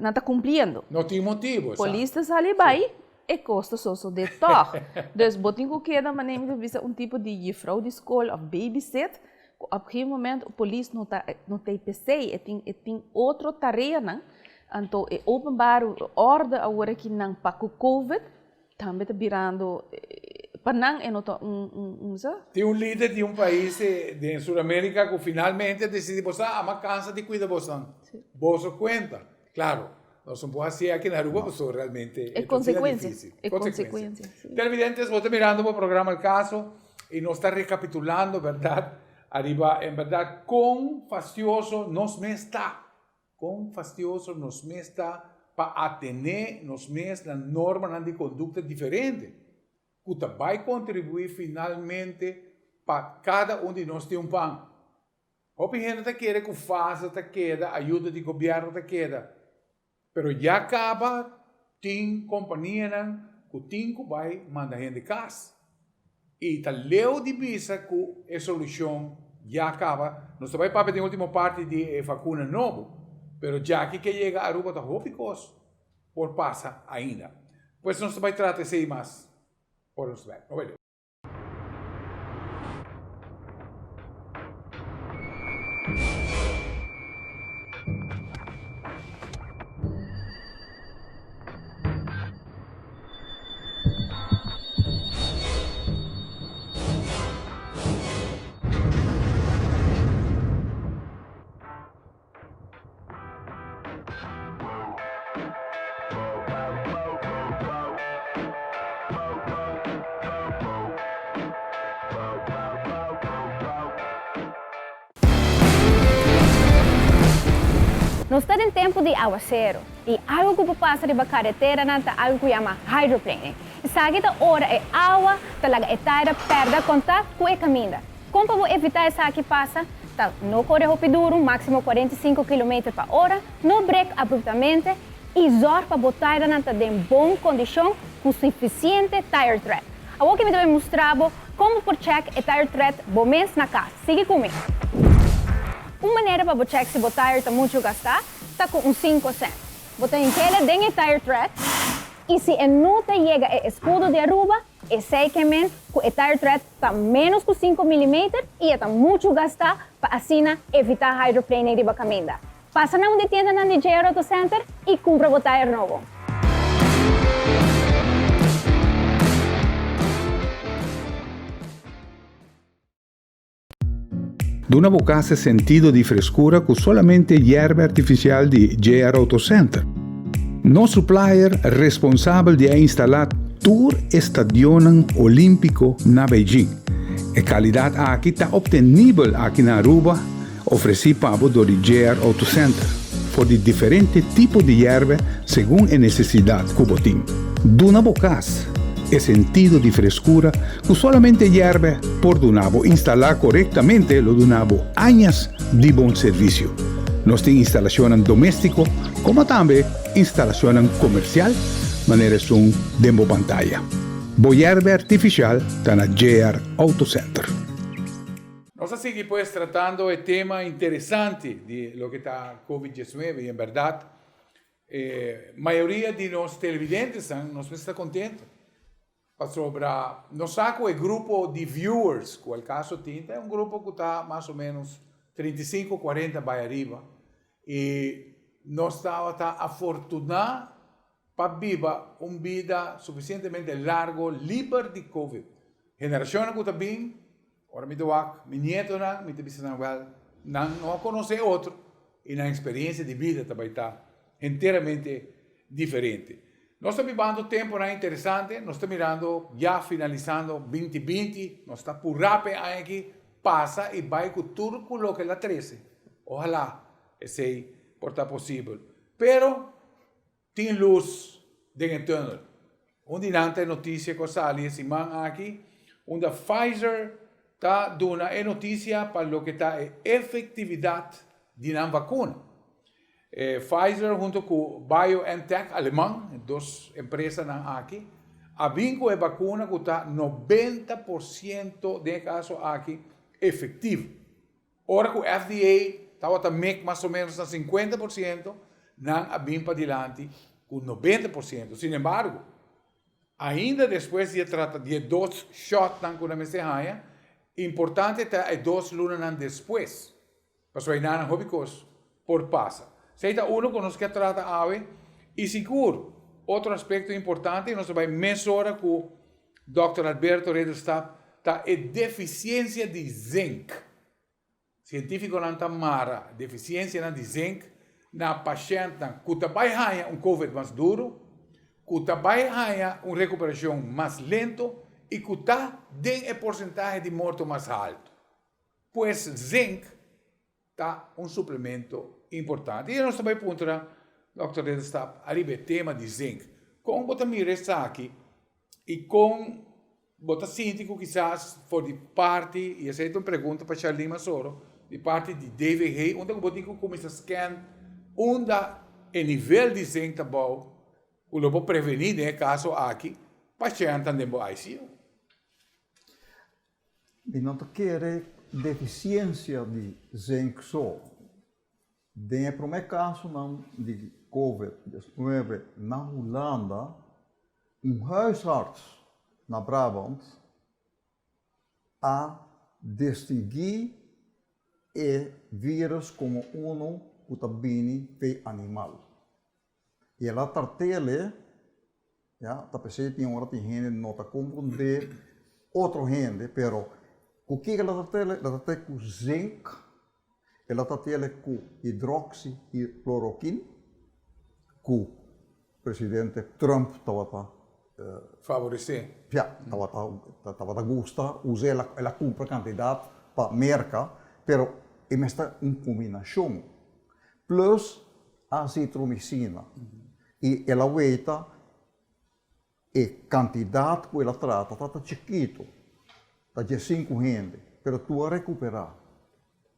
S2: não está cumprindo.
S1: Não tem motivo.
S2: Polícia sale vai e custa só de toque. Dus botinho que da maneira de visa tipo de fraude de escola of babysit. A aquele momento a polícia não tem PC, tem outra tarefa não. Então é openbaar ordem agora que não para o COVID também está virando para não é nota
S1: tem líder de país de Sudamérica que finalmente decidiu botar uma casa de cuidar bolsa conta, claro. Nós não podemos ser aqui na Aruba, mas realmente
S2: é consequência. É consequência.
S1: Televidentes, vou mirando o programa El Caso e nós está recapitulando, verdade? Arriba, em verdade, quão fastidioso nos está. Quão fastidioso nos está para atender nos na norma de conduta diferente. Que vai contribuir finalmente para cada um de nós ter pão. O gente está querendo que faça, está querendo, ajuda do governo está querendo. Pero já acaba, tem companhia que tem que vai mandar gente de casa. E está leu de visa que a solução já acaba. Nós vai para a última parte de vacuna novo. Pero já que chega a Aruba está hópicos, por passa ainda. Pois nós vai tratar isso mais. Por nos ver.
S8: Nós estamos em tempo de aguaceiro e algo que passa de carretera não é algo que chama hydroplane. E sabe que hora é água, talaga é taira, perde contato com o caminho. Como para evitar essa que passa, não corre rápido, máximo 45 km/h, não break abruptamente e zor para botar na em boa condição com suficiente tire tread. Agora que me vai mostrar como por check o tire tread bom mês na casa. Siga comigo. Uma maneira para check se o tire está muito gastar, está com 5 cents. Botar em tela dentro do tire tread e se não chega o escudo de Aruba, é sequamente que o tire tread está menos que 5 mm e está muito gastar para assim evitar hydroplane de caminho. Passa na onde tienda na DJ Auto Center e compra o tire novo.
S7: Duna Bocase sentido di frescura con solamente hierba artificial di JR Auto Center. No supplier responsabile di installare tour stadion olimpico na Beijing. E qualità aqui está obtenível aqui na Aruba, oferecido para do JR Auto Center, por de diferentes tipos de hierba según a necessidade que botim. Duna Bocase e sentido di frescura que solamente hierba por Dunabo instalar correctamente lo Dunabo años de buen servicio.
S9: Nós temos instalação doméstico, como também instalação comercial, maneira som demo pantalla. Boiarbe artificial está na JR Auto Center.
S1: Nós seguimos pues tratando o tema interessante de lo que está COVID-19 e, em verdade, maioria de nós televidentes nós está contente. Sobre nós saco o grupo de viewers, que o caso tinta, é um grupo que está mais ou menos 35, 40 vai arriba. E nós estamos afortunados para viver uma vida suficientemente larga, livre de Covid. Geração que está bem, ora me doak, mi nieto na, mi tebisa na well, não conhece outro, e na experiência de vida também está inteiramente diferente. Nós estamos vivendo tempo interessante, nós estamos mirando, já finalizando 2020, nós estamos por rápido aqui, passa e vai com tudo o que ela 13. Ojalá esse porta possível. Pero tem luz dentro do túnel. Dinante notícia que sale esse semana aqui, onde Pfizer está dando a notícia para o que está a efetividade de uma vacuna. Pfizer junto com BioNTech alemão, duas empresas aqui, a vinco a vacuna que está 90% de caso aqui efetivo. Ora que o FDA estava também mais ou menos a 50%, não a vir para adiante com 90%. Sin embargo, ainda depois de dois shots que a mensageia, importante é dois lunas depois. Para aí não hobicos por passa. Seita uno que nos que trata ave e seguro. Outro aspecto importante, nós vamos mensurar com o Dr. Alberto Redestap, a deficiência de zinc. Científico não está mara, deficiência de zinc na paciente que também tem COVID mais duro, que também tem uma recuperação mais lenta e que tem a porcentagem de morte mais alto. Pois zinc está um suplemento importante. E nós também apontamos, Dr. Redestap, ali o tema de zinc. Com o mira está aqui e com o síndico, quizás, for de parte, e essa é uma pergunta para Charlie Masoro, de parte de David Hay, onde o botico começa a scan, onde o nível de zinc está bom, o lobo prevenir, né, caso aqui, paciente também no ICU.
S3: E não quer deficiência de zinc só. Tem para o meu caso de COVID-19 na Holanda, huisarts na Brabant a distinguir o vírus como que está bem para animal. E ela tartele, está pensando que uma gente não está compreendendo outra gente, pero o que ela tartele? Ela tartele com zinc, ela tartele com hidroxicloroquina, que o presidente Trump estava
S1: favorecer.
S3: Estava a gostar, usar ela compra quantidade para merca, pero está uma combinação. Plus azitromicina. E ela veita a quantidade que ela trata, está chiquito, está de 5 gente, pero tu a recuperar.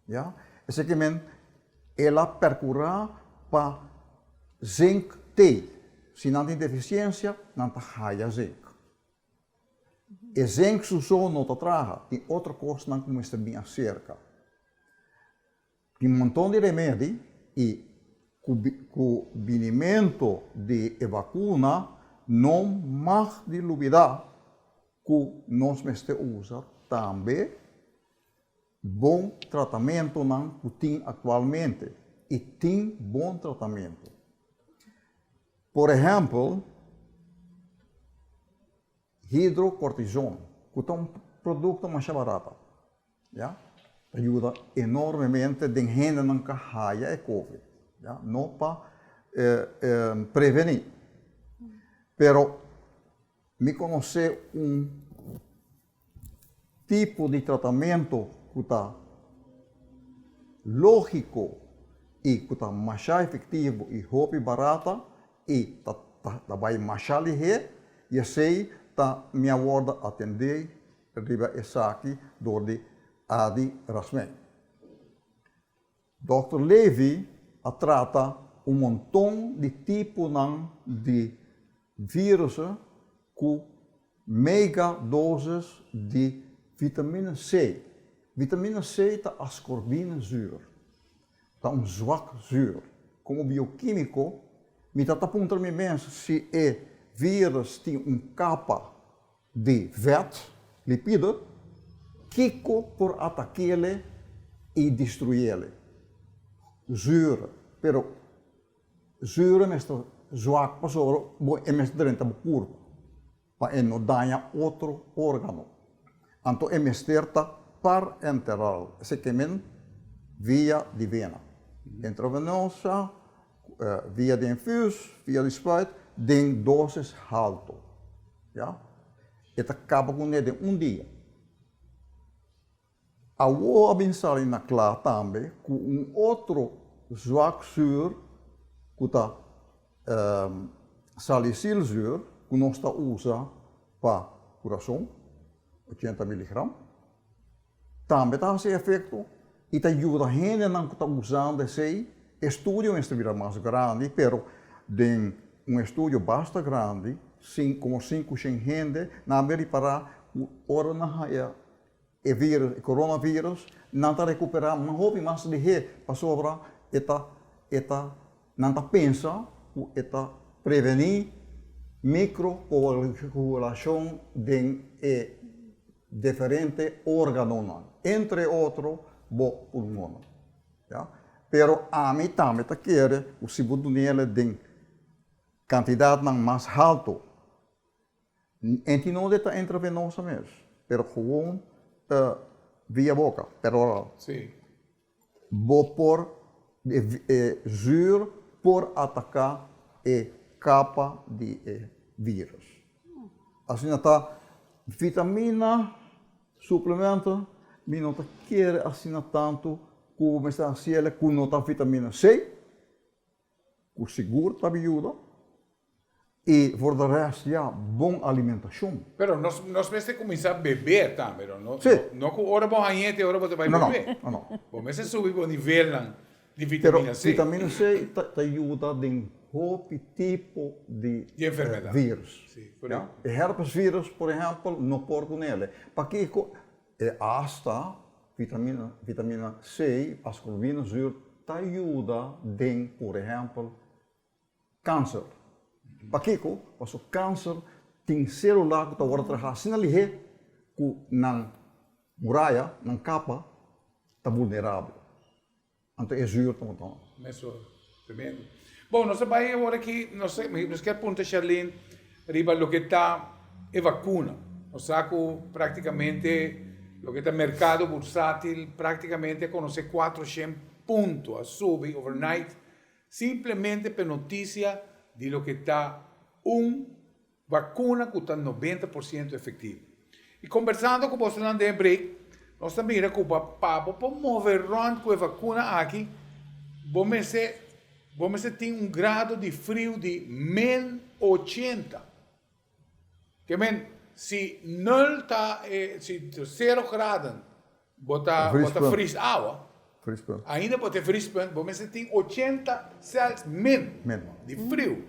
S3: Ja? Esse que ela percurra para zinc T. Se não tem deficiência, não está raia zinc. E zinc só não está traga, tem outra coisa não como está bem acerca. Tem montão de remédio e o vinimento de vacuna não mais de duvidar que nós usa também bom tratamento não que tem atualmente e tem bom tratamento. Por exemplo, hidrocortisona, que é um produto mais barato, já? Ajuda enormemente em gente não que raia COVID, já? Não para prevenir. Pero me conhecer tipo de tratamento que está lógico e que está mais efetivo e rápido barata e vai mais ligeiro e assim está minha ordem atender riba essa aqui do de Adi Rasmen. Dr. Levy trata montão de tipos de vírus com mega doses de vitamina C. Vitamina C está ascorbinzuur. Está zwak zuur. Como bioquímico, me está apontando a mensen se é vírus tem capa de vet, lipide, kiko por atacar e destruir. Zuur, pero zuur é zwak pastor, é mesmo dentro do corpo, para não danhar outro órgão. Então é mesterta parenteral, se quemen via de vena, intravenosa, via de infus, via de spuit, de doses alto, ja? Het acaba com ele dia. A o pensar na clara também com outro zwak zuur, que está salicylzuur, que nós está usa para coração, 80 mg. Também está esse efeito e está ajuda a gente não está usando esse estudo é mais grande, pero de estudo bastante grande, como 500 gente, na América para ora na e vírus, coronavírus, não está recuperar, mas houve mais de he, para sobra, não está pensa, eta prevenir microcoagulação de diferentes órgãos, entre outros, o pulmão. Ja? Pero a mim também quer o segundo nível de quantidade mais alto. E não está intravenosa mesmo, pero gewoon via boca, peroral.
S1: Sim.
S3: Por zuur por atacar a capa de vírus. Assim está vitamina, suplemento, mas não quer assim tanto como está cielo com nota vitamina C, com seguro está ajuda. E por de resto, já, boa alimentação.
S1: Pero nós temos que começar a beber também, não?
S3: Sim.
S1: Não que hora bom a gente, hora você vai beber.
S3: Não.
S1: Vamos subir o nível de vitamina C.
S3: Vitamina C te ajuda em qualquer tipo de
S1: enfermidade.
S3: Vírus.
S1: Sim,
S3: Ja? O herpesvírus, por exemplo, não pode com ele. Porque hasta vitamina C, ascorbinzuur, te ajuda em, por exemplo, câncer. Pakiko, was o câncer tem célula que está agora trabalhando assim ali que na muralha, na capa, está vulnerável. Então é zuur também.
S1: Isso, tremendo. Bom, nós vamos agora aqui, nós queremos perguntar, Charlene, riba o que está a vacuna. Nós saco praticamente o que está mercado bursátil, praticamente conhecer 400 pontos a subir overnight, simplesmente por notícia de lo que está vacuna que está 90% efetivo. E conversando com você lá de break, nós também recupamos para mover com a vacuna aqui, vamos ter grado de frio de -80. Que se não está, se 0 graus, bota freeze água. Ainda pode ter frisbee, vamos ter 80 Celsius menos de frio.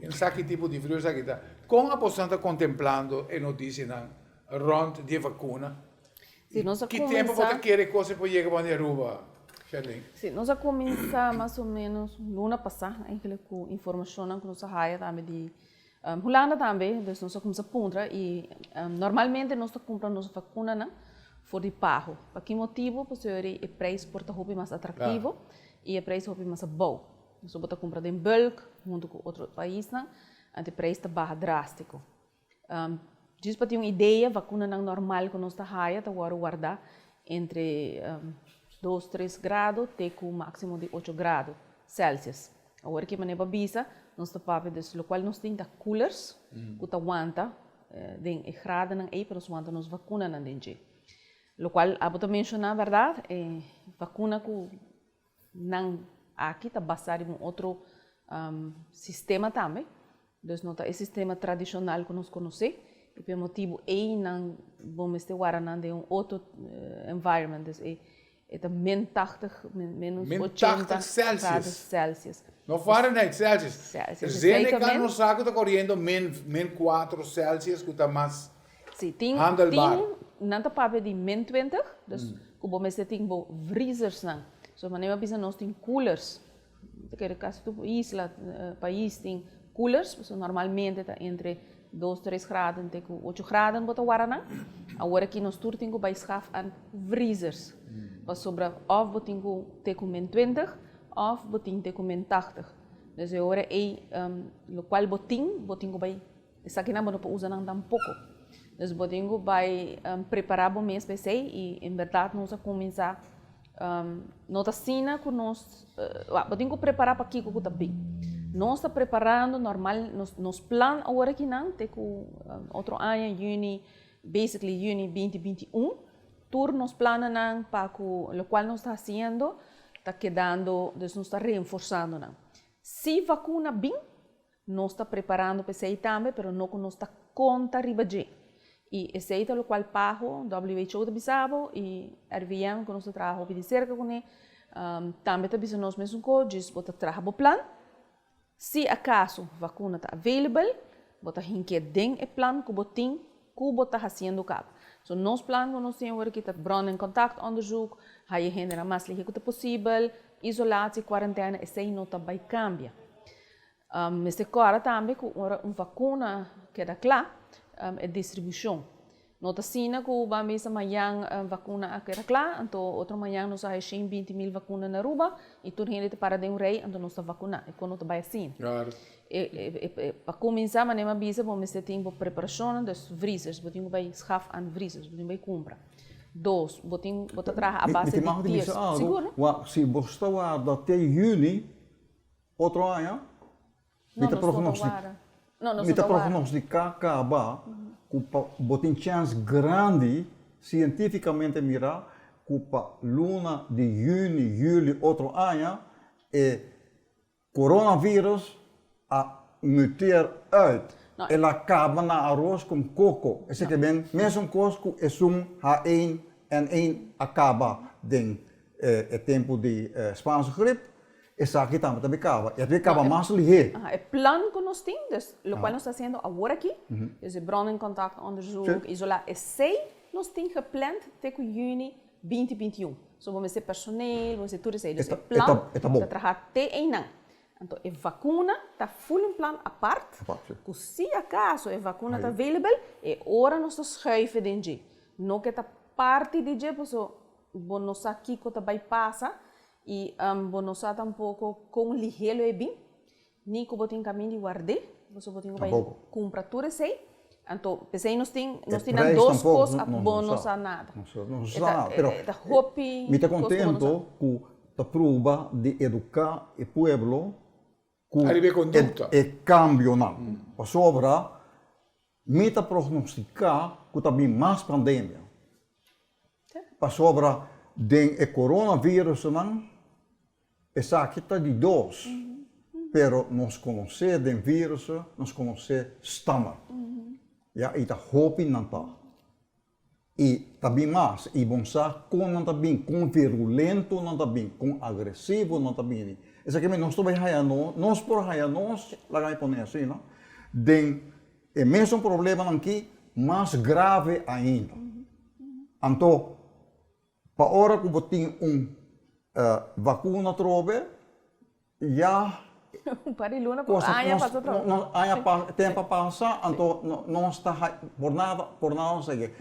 S1: Não sabe que tipo de frio isso está. Com a pessoa está contemplando a notícia rond de vacuna, que tempo você quer que você pode chegar para a Aruba, Charlene?
S2: Sim, nós vamos começar mais ou menos luna passada, com informação que nós temos também de Holanda também, então nós começamos a comprar e normalmente nós compramos nossa vacuna for de pago. Por que motivo? Porque o preço porta mais atrativo e o preço mais bom. Nós vamos comprar em bulk, junto com outro país, e o preço está baixo drástico. Diz para ter uma ideia, a vacuna não normal que nós está guardar entre 2, 3 graus até com um máximo de 8 graus Celsius. Agora que maneira bisa, nós está para o qual nós temos coolers, que aguanta de grado não é para nós aguanta nos vacuna não dentro. Lo qual, a botar mencionar, verdade, vacuna que não aqui está baseado em outro sistema também. Então, não é o sistema tradicional que nós conhecemos. E por motivo, não vamos ter agora de outro environment. é min 80, menos
S1: Min
S2: 80
S1: 80 Celsius.
S2: graus Celsius.
S1: No Fahrenheit, Celsius.
S2: Celsius.
S1: Zeneca no saco está correndo min 4 Celsius, que está mais
S2: Sim, tem
S1: handelbaar.
S2: não está para de min 20, dus como você tem freezers não. So maneira bisa nós tem coolers. Que é caso do isla, país tem coolers, so normalmente está entre 2, 3 graus, até 8 graus bota guarana. Agora aqui nós tudo tem que baixar an freezers. Para sobra of botin com min 20, of botin com min 80. Dus agora é o qual botin com vai. Essa aqui não pode usar não tampouco. Dus botin vai preparar bom mês para e em verdade nós começar nota sina que nós botin preparar para aqui que está bem. Nós está preparando normal nos plan agora que não tem com outro ano basically Juni 2021 nos planos para o qual nós está fazendo está quedando nós está reforçando não. Se vacuna bem nós está preparando para isso também, mas não nós está conta riba de e esse é o qual pago WHO da bisabo e RVM que nós trabalha de cerca com ele também está bisabo nós mesmo com diz bota trabalho plan. Se acaso vacuna está available, bota hinke den e plan que botin que bota fazendo cabo. So nos plan que nós temos aqui está bron em contato onderzoek, ga je heen en mas licht possível, isolatie, quarantaine, esse aí não vai cambiar. Mas agora também com vacuna que é claro, é distribuição. Nota sina que o bamisa amanhã vacuna que é claro, então outro amanhã nós temos 20.000 vacunas na Aruba e tudo gente para de rei, então nós estamos vacunar. E quando vai assim.
S1: Claro.
S2: Para começar, mas nem avisa, vamos ter tempo de preparação dos freezers, botinho vai schaf an freezers, botinho vai compra. Dois, botinho bota traga a base de dias. Seguro?
S3: Se você guarda até junho, outro ano,
S2: não
S3: está prognosticar acabar com botin chance grande cientificamente mirar com luna de junho, julho, outro ano, e coronavírus a mutar uit. Ela acaba na arroz com coco. Esse que bem, mesmo coco é H1N1 acaba em tempo de Spanish gripe. Essa aqui também acaba. E acaba mais ligeiro.
S2: É plano que nós temos, o qual nós estamos fazendo agora aqui. Dus bron em contato, onderzoek, isolar. E sei, nós temos gepland até junho 2021. So vamos ter personeel, vamos ter tudo isso. Dus é plano para trabalhar até em ano. Então, a vacuna está full em plano à parte. Que se acaso a vacuna está available, é hora nós schuiven dentro. Não que está parte de dia, porque nós aqui que vai passar e nós tampouco com ligeiro é bem. Nem que botem caminho de guardar, você botem vai comprar tudo isso. Então, pensei nós tem duas coisas, bom não sabe nada.
S3: Não sabe nada. Me está contento com a prova de educar o povo e cambio não. Para sobra, me está prognosticar que também mais pandemia. Para sobra, de coronavírus não, essa aqui está de dois. Pero nós conhecemos o vírus, nós conhecemos o estômago. E está hopi não está. E também mais, e bom sabe, não também, com virulento não também, com agressivo não também. Isso aqui nós também nós por nós, lá vai poner assim, não? Tem o mesmo problema aqui, mais grave ainda. Então, para hora que você tem vacuna trove, já
S2: Pariluna,
S3: tempo passar, então não está por nada seguir.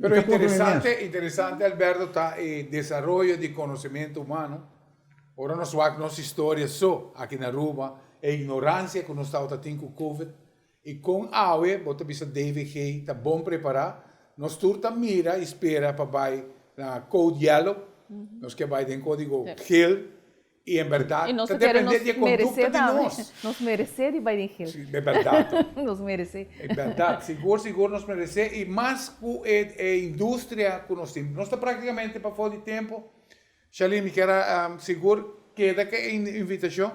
S1: Pero interessante Alberto, está o desenvolvimento de conhecimento humano. Ora nós vamos nossa história só aqui na Aruba, a ignorância que nós estamos tendo com o Covid. E com a AUE, bota bisa DVG, está bom preparar. Nós turta mira, espera para vai na Code Yellow, nós que vai em código Hill. E em verdade, está dependendo da conduta de nós.
S2: Nós merecemos e vai em Hill.
S1: É verdade.
S2: Nós merecemos.
S1: É verdade, seguro nós merecemos. E mais com a indústria que nós temos. Nós estamos praticamente para fora de tempo. Shalim, que era seguro que daqui a invitação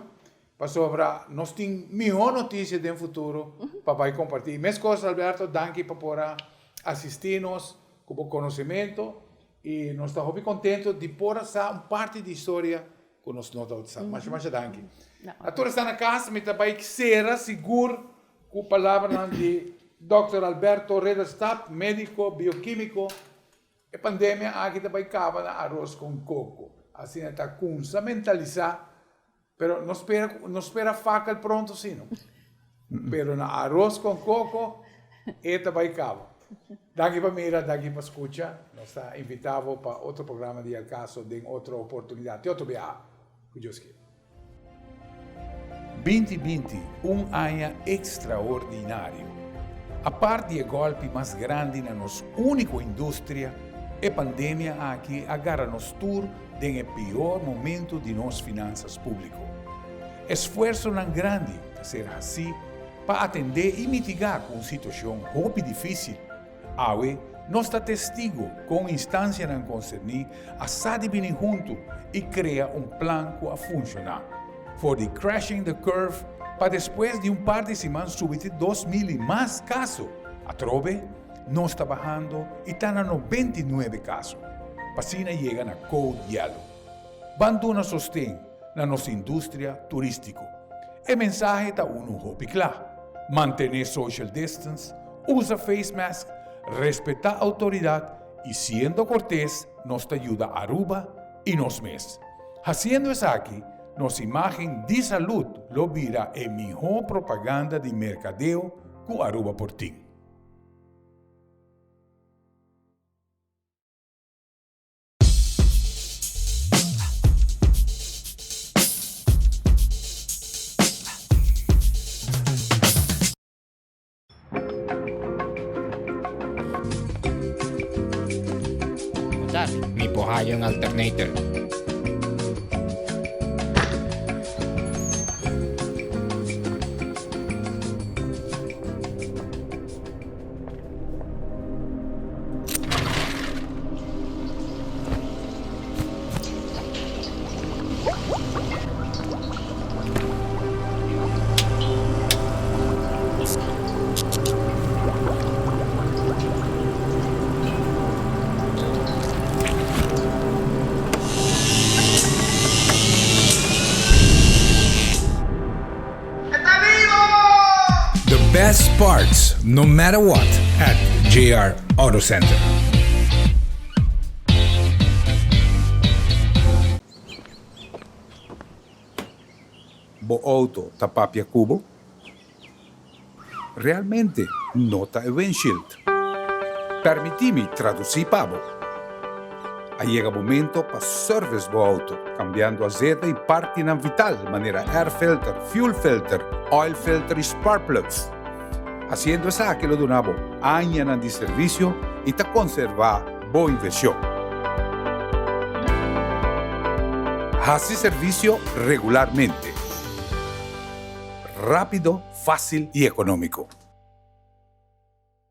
S1: para sobre nós temos melhor notícia do futuro para vai compartilhar. Mais coisas, Alberto, danke para poder assistir-nos com o conhecimento E nós estamos muito contentes de poder uma parte da história com nós notas. Mas danke. A todos está na casa, me também que será seguro com a palavra de Dr. Alberto Redestap, médico, bioquímico. A pandemia aqui também acaba na arroz com coco. Assim está com se mentalizar, pero não espera faca pronto sim. Pero na arroz com coco, também acaba. Daqui para mira, daqui para escuta, nós está invitado para outro programa de El Caso, de outra oportunidade, outro viagem, que Deus quer. 2020, ano extraordinário. A parte do golpe mais grande na nossa única indústria, a pandemia aqui agarra-nos tour no pior momento de nossas finanças públicas. Esforço não grande de ser assim para atender e mitigar com situação muito difícil. Awe, nós está testigo com instância não concernir a SADBIN junto e cria plano que a funcionar. For the crashing the curve, para depois de par de semanas subir 2.000 e mais casos. A trove, nós está bajando e está na 99 casos. Pasina chega na Code Yellow. Banduna sostém na nossa indústria turística. E mensagem está hopi claro. Manter social distance, usa face mask, respeitar a autoridade e, sendo cortés, nos ajuda a Aruba e nos mesmos. Haciendo isso aqui, nossa imagem de saúde lo vira a melhor propaganda de mercadeo que Aruba por ti.
S10: Mi pohayo ng alternator.
S7: Best parts, no matter what, at JR Auto Center. Bo auto tapapia cubo? Realmente nota e windshield. Permitimi traduzir pavo. Llega o momento para service bo auto, cambiando azeite e parte não vital, maneira air filter, fuel filter, oil filter e spark plugs. Haciendo eso que lo donamos años de servicio y te conserva boa inversión. Hace servicio regularmente. Rápido, fácil y económico.